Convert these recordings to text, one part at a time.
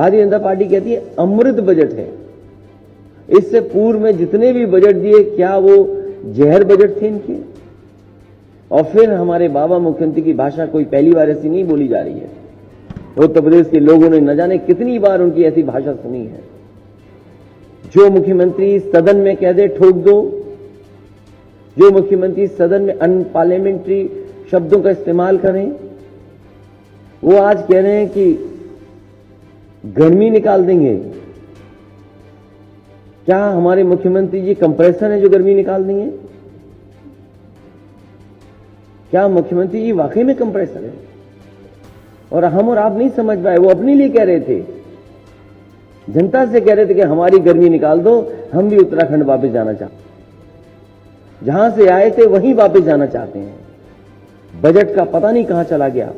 Bharatiya Janata party कहती है अमृत budget है। इससे पूर्व में जितने भी बजट दिए क्या वो जहर बजट थे इनके? और फिर हमारे बाबा मुख्यमंत्री की भाषा कोई पहली बार ऐसी नहीं बोली जा रही है। उत्तर प्रदेश के लोगों ने न जाने कितनी बार उनकी ऐसी भाषा सुनी है। जो मुख्यमंत्री सदन में कह दे ठोक दो, जो मुख्यमंत्री सदन में अनपार्लियामेंट्री शब्दों का इस्तेमाल करें, वो आज कह रहे हैं कि गर्मी निकाल देंगे। क्या हमारे मुख्यमंत्री जी कंप्रेसर है जो गर्मी निकाल देंगे? क्या मुख्यमंत्री जी वाकई में कंप्रेसर है? और हम और आप नहीं समझ पाए, वो अपने लिए कह रहे थे, जनता से कह रहे थे कि हमारी गर्मी निकाल दो, हम भी उत्तराखंड वापस जाना चाहते हैं, जहां से आए थे वहीं वापस जाना चाहते हैं। बजट का पता नहीं कहां चला गया,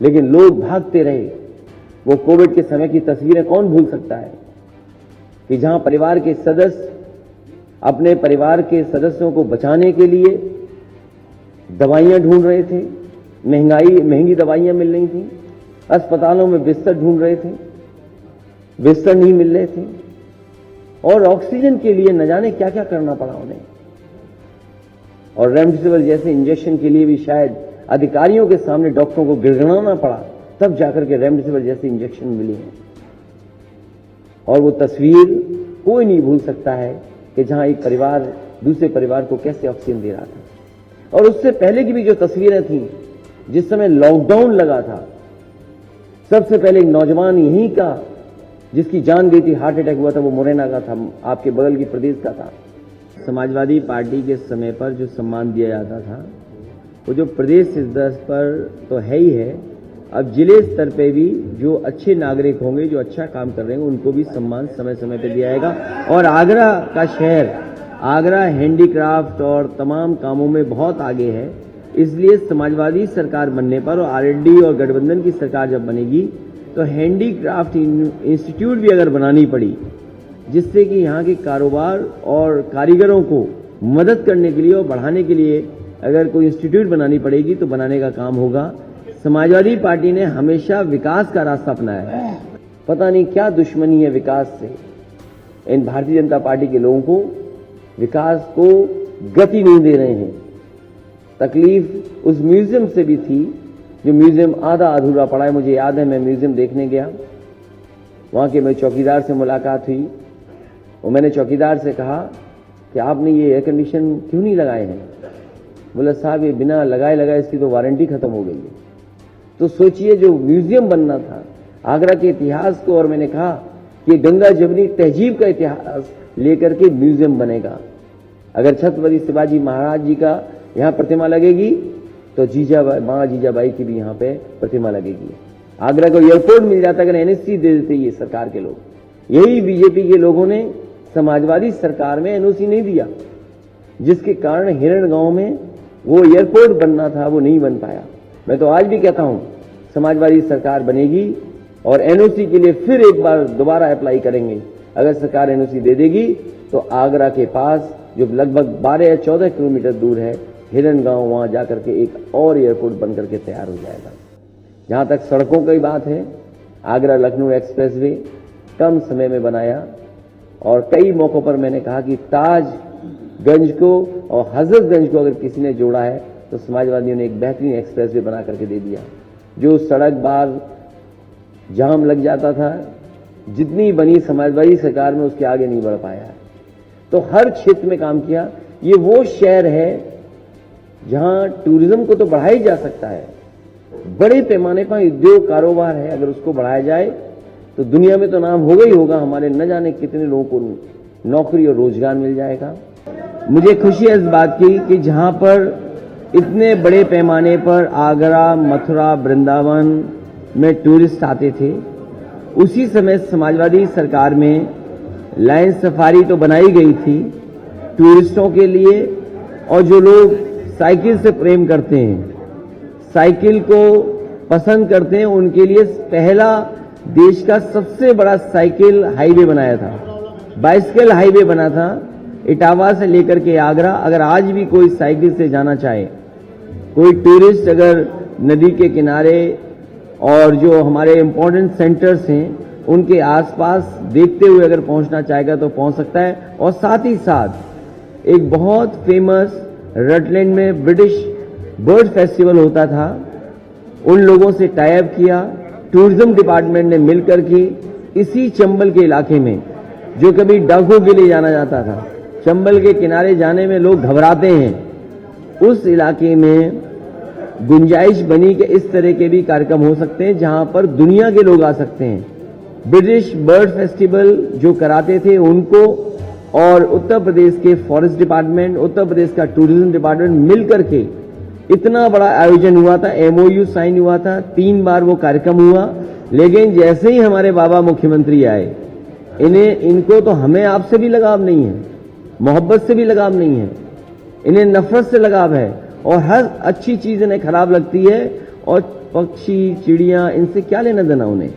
लेकिन लोग भागते रहे। वो कोविड के समय की तस्वीरें कौन भूल सकता है कि जहां परिवार के सदस्य अपने परिवार के सदस्यों को बचाने के लिए दवाइयां ढूंढ रहे थे, महंगी दवाइयां मिल रही थी, अस्पतालों में बिस्तर ढूंढ रहे थे, बिस्तर नहीं मिल रहे थे, और ऑक्सीजन के लिए न जाने क्या क्या करना पड़ा उन्हें। और रेमडेसिविर जैसे इंजेक्शन के लिए भी शायद अधिकारियों के सामने डॉक्टरों को गिड़गिड़ाना पड़ा, तब जाकर के रेमडेसिविर जैसे इंजेक्शन मिली हैं। और वो तस्वीर कोई नहीं भूल सकता है कि जहां एक परिवार दूसरे परिवार को कैसे ऑक्सीजन दे रहा था। और उससे पहले की भी जो तस्वीरें थीं, जिस समय लॉकडाउन लगा था, सबसे पहले एक नौजवान यहीं का जिसकी जान गई थी, हार्ट अटैक हुआ था, वो मुरैना का था, आपके बगल की प्रदेश का था। समाजवादी पार्टी के समय पर जो सम्मान दिया जाता था, वो जो प्रदेश स्तर पर तो है ही है, अब जिले स्तर पे भी जो अच्छे नागरिक होंगे, जो अच्छा काम कर रहे हैं, उनको भी सम्मान समय समय पे दिया जाएगा। और आगरा का शहर, आगरा हैंडीक्राफ्ट और तमाम कामों में बहुत आगे है, इसलिए समाजवादी सरकार बनने पर और आरएलडी और गठबंधन की सरकार जब बनेगी तो हैंडीक्राफ्ट इंस्टीट्यूट भी अगर बनानी पड़ी, जिससे कि यहाँ के कारोबार और कारीगरों को मदद करने के लिए और बढ़ाने के लिए अगर कोई इंस्टीट्यूट बनानी पड़ेगी तो बनाने का काम होगा। समाजवादी पार्टी ने हमेशा विकास का रास्ता अपनाया है। पता नहीं क्या दुश्मनी है विकास से, इन भारतीय जनता पार्टी के लोगों को विकास को गति नहीं दे रहे हैं। तकलीफ उस म्यूजियम से भी थी, जो म्यूजियम आधा अधूरा पड़ा है। मुझे याद है, मैं म्यूजियम देखने गया, वहां के मैं चौकीदार से मुलाकात हुई और मैंने चौकीदार से कहा कि आपने ये एयर कंडीशन क्यों नहीं लगाए हैं? बोला साहब ये बिना लगाए इसकी तो वारंटी खत्म हो गई है। तो सोचिए, जो म्यूजियम बनना था आगरा के इतिहास को, और मैंने कहा कि गंगा जमुनी तहजीब का इतिहास लेकर के म्यूजियम बनेगा। अगर छत्रपति शिवाजी महाराज जी का यहाँ प्रतिमा लगेगी तो मां जीजाबाई की भी यहाँ पे प्रतिमा लगेगी। आगरा को एयरपोर्ट मिल जाता अगर एनओसी दे देते ये सरकार के लोग। यही बीजेपी के लोगों ने समाजवादी सरकार में एनओसी नहीं दिया, जिसके कारण हिरण गांव में वो एयरपोर्ट बनना था, वो नहीं बन पाया। मैं तो आज भी कहता हूं समाजवादी सरकार बनेगी और एनओसी के लिए फिर एक बार दोबारा अप्लाई करेंगे। अगर सरकार एनओसी दे देगी तो आगरा के पास जो लगभग 12 या 14 किलोमीटर दूर है हिरण गांव, वहां जाकर के एक और एयरपोर्ट बनकर के तैयार हो जाएगा। जहां तक सड़कों की बात है, आगरा लखनऊ एक्सप्रेसवे कम समय में बनाया और कई मौकों पर मैंने कहा कि ताजगंज को और हजरतगंज को अगर किसी ने जोड़ा है तो समाजवादियों ने एक बेहतरीन एक्सप्रेसवे बना करके दे दिया। जो सड़क बार जाम लग जाता था, जितनी बनी समाजवादी सरकार में उसके आगे नहीं बढ़ पाया है। तो हर क्षेत्र में काम किया। ये वो शहर है जहां टूरिज्म को तो बढ़ाया जा सकता है, बड़े पैमाने पर उद्योग कारोबार है, अगर उसको बढ़ाया जाए तो दुनिया में तो नाम होगा ही होगा। हमारे न जाने कितने लोगों को नौकरी और रोजगार मिल जाएगा। मुझे खुशी है इस बात की कि जहां पर इतने बड़े पैमाने पर आगरा, मथुरा, वृंदावन में टूरिस्ट आते थे, उसी समय समाजवादी सरकार में लाइन सफारी तो बनाई गई थी टूरिस्टों के लिए। और जो लोग साइकिल से प्रेम करते हैं, साइकिल को पसंद करते हैं, उनके लिए पहला देश का सबसे बड़ा साइकिल हाईवे बनाया था, बाइसिकल हाईवे बना था इटावा से लेकर के आगरा। अगर आज भी कोई साइकिल से जाना चाहे, कोई टूरिस्ट अगर नदी के किनारे और जो हमारे इंपॉर्टेंट सेंटर्स हैं उनके आसपास देखते हुए अगर पहुंचना चाहेगा तो पहुंच सकता है। और साथ ही साथ एक बहुत फेमस रटलैंड में ब्रिटिश बर्ड फेस्टिवल होता था, उन लोगों से टाई अप किया, टूरिज्म डिपार्टमेंट ने मिलकर के इसी चंबल के इलाके में, जो कभी डाकू के लिए जाना जाता था, चंबल के किनारे जाने में लोग घबराते हैं, उस इलाके में गुंजाइश बनी कि इस तरह के भी कार्यक्रम हो सकते हैं जहां पर दुनिया के लोग आ सकते हैं। ब्रिटिश बर्ड फेस्टिवल जो कराते थे उनको और उत्तर प्रदेश के फॉरेस्ट डिपार्टमेंट, उत्तर प्रदेश का टूरिज्म डिपार्टमेंट मिलकर के इतना बड़ा आयोजन हुआ था, एमओयू साइन हुआ था, 3 बार वो कार्यक्रम हुआ। लेकिन जैसे ही हमारे बाबा मुख्यमंत्री आए, इनको तो हमें आपसे भी लगाव नहीं है, मोहब्बत से भी लगाव नहीं है, इन्हें नफरत से लगाव है और हर अच्छी चीज इन्हें खराब लगती है। और पक्षी चिड़िया इनसे क्या लेना देना उन्हें।